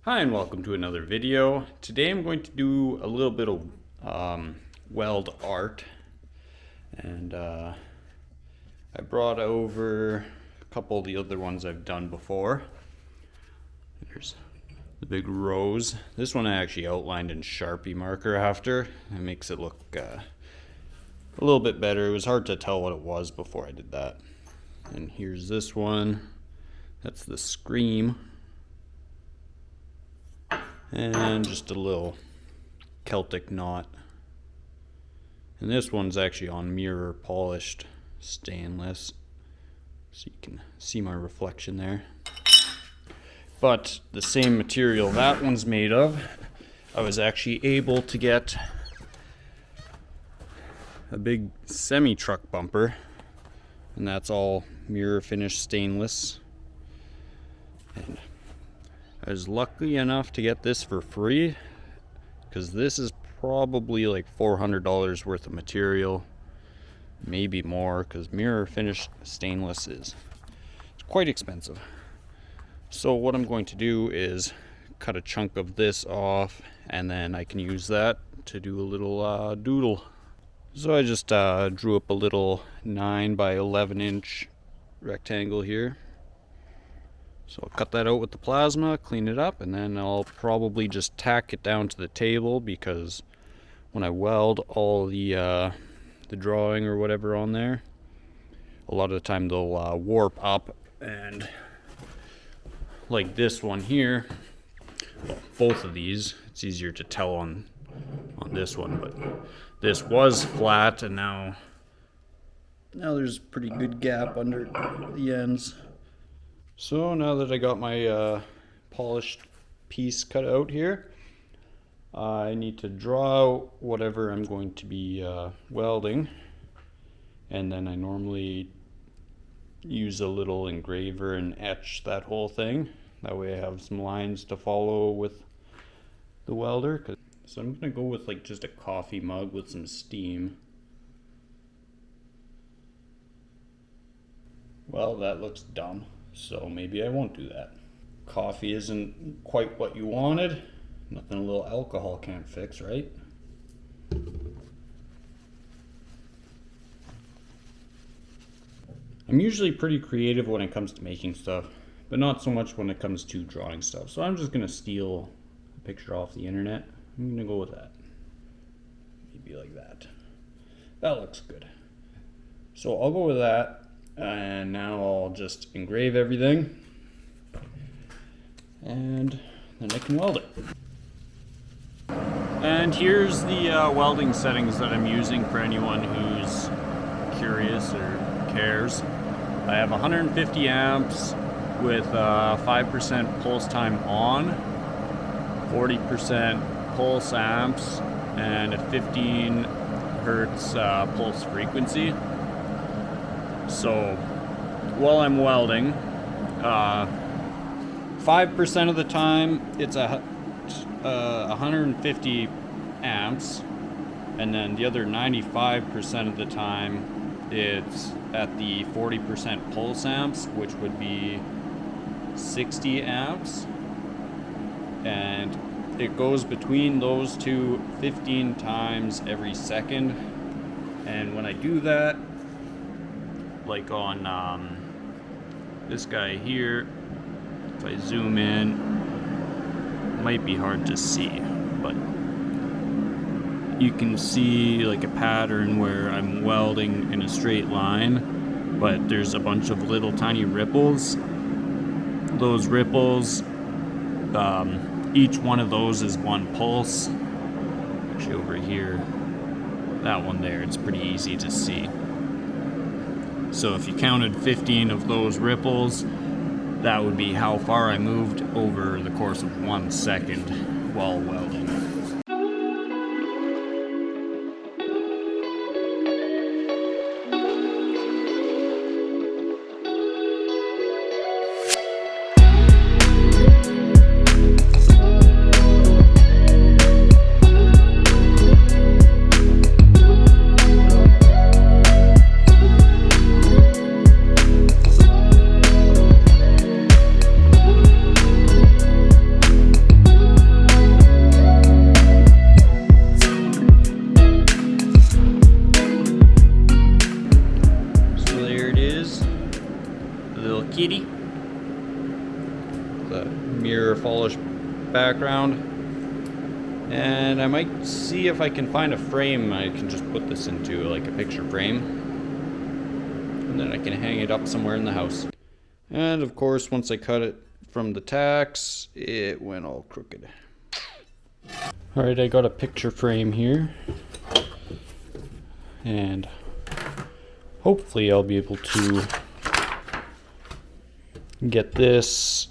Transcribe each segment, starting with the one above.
Hi and welcome to another video. Today I'm going to do a little bit of weld art, and I brought over a couple of the other ones I've done before. There's the big rose. This one I actually outlined in Sharpie marker after. It makes it look a little bit better. It was hard to tell what it was before I did that. And here's this one. That's the Scream. And just a little Celtic knot. And this one's actually on mirror polished stainless, so you can see my reflection there. But the same material that one's made of, I was actually able to get a big semi-truck bumper, and that's all mirror finished stainless. And I was lucky enough to get this for free, because this is probably like $400 worth of material, maybe more, because mirror finished stainless is quite expensive. So what I'm going to do is cut a chunk of this off, and then I can use that to do a little doodle. So I just drew up a little 9 by 11 inch rectangle here. So I'll cut that out with the plasma, clean it up, and then I'll probably just tack it down to the table, because when I weld all the drawing or whatever on there, a lot of the time they'll warp up, and like this one here, well, both of these, it's easier to tell on this one, but this was flat, and now there's a pretty good gap under the ends. So now that I got my polished piece cut out here, I need to draw out whatever I'm going to be welding, and then I normally use a little engraver and etch that whole thing. That way I have some lines to follow with the welder. So I'm going to go with like just a coffee mug with some steam. Well, that looks dumb, so maybe I won't do that. Coffee isn't quite what you wanted. Nothing a little alcohol can't fix, right? I'm usually pretty creative when it comes to making stuff, but not so much when it comes to drawing stuff. So I'm just going to steal a picture off the internet. I'm going to go with that. Maybe like that. That looks good. So I'll go with that. And now I'll just engrave everything, and then I can weld it. And here's the welding settings that I'm using for anyone who's curious or cares. I have 150 amps with 5% pulse time on, 40% pulse amps, and a 15 hertz pulse frequency. So while I'm welding, 5% of the time it's 150 amps, and then the other 95% of the time it's at the 40% pulse amps, which would be 60 amps, and it goes between those two 15 times every second. And when I do that, like on this guy here, if I zoom in, it might be hard to see, but you can see like a pattern where I'm welding in a straight line, but there's a bunch of little tiny ripples. Those ripples, each one of those is one pulse. Actually over here, that one there, it's pretty easy to see. So if you counted 15 of those ripples, that would be how far I moved over the course of 1 second while welding. kitty. The mirror polished background. And I might see if I can find a frame I can just put this into, like a picture frame. And then I can hang it up somewhere in the house. And of course, once I cut it from the tacks, it went all crooked. Alright, I got a picture frame here. And hopefully I'll be able to get this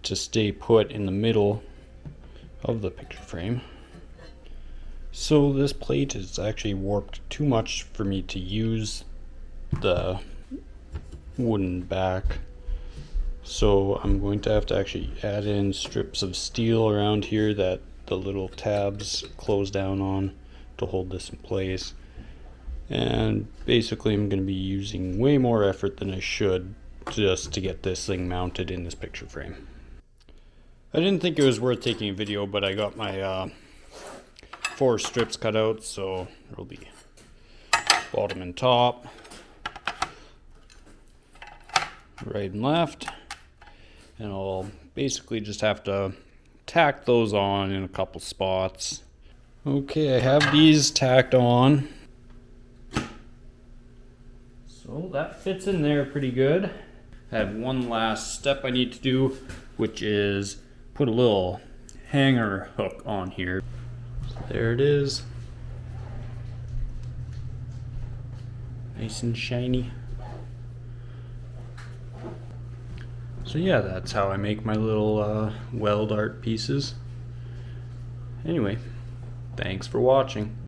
to stay put in the middle of the picture frame. So this plate is actually warped too much for me to use the wooden back. So I'm going to have to actually add in strips of steel around here that the little tabs close down on to hold this in place. And basically I'm going to be using way more effort than I should just to get this thing mounted in this picture frame. I didn't think it was worth taking a video, but I got my 4 strips cut out, so it'll be bottom and top, right and left, and I'll basically just have to tack those on in a couple spots. Okay, I have these tacked on, so that fits in there pretty good. I have one last step I need to do, which is put a little hanger hook on here. There it is. Nice and shiny. So yeah, that's how I make my little weld art pieces. Anyway, thanks for watching.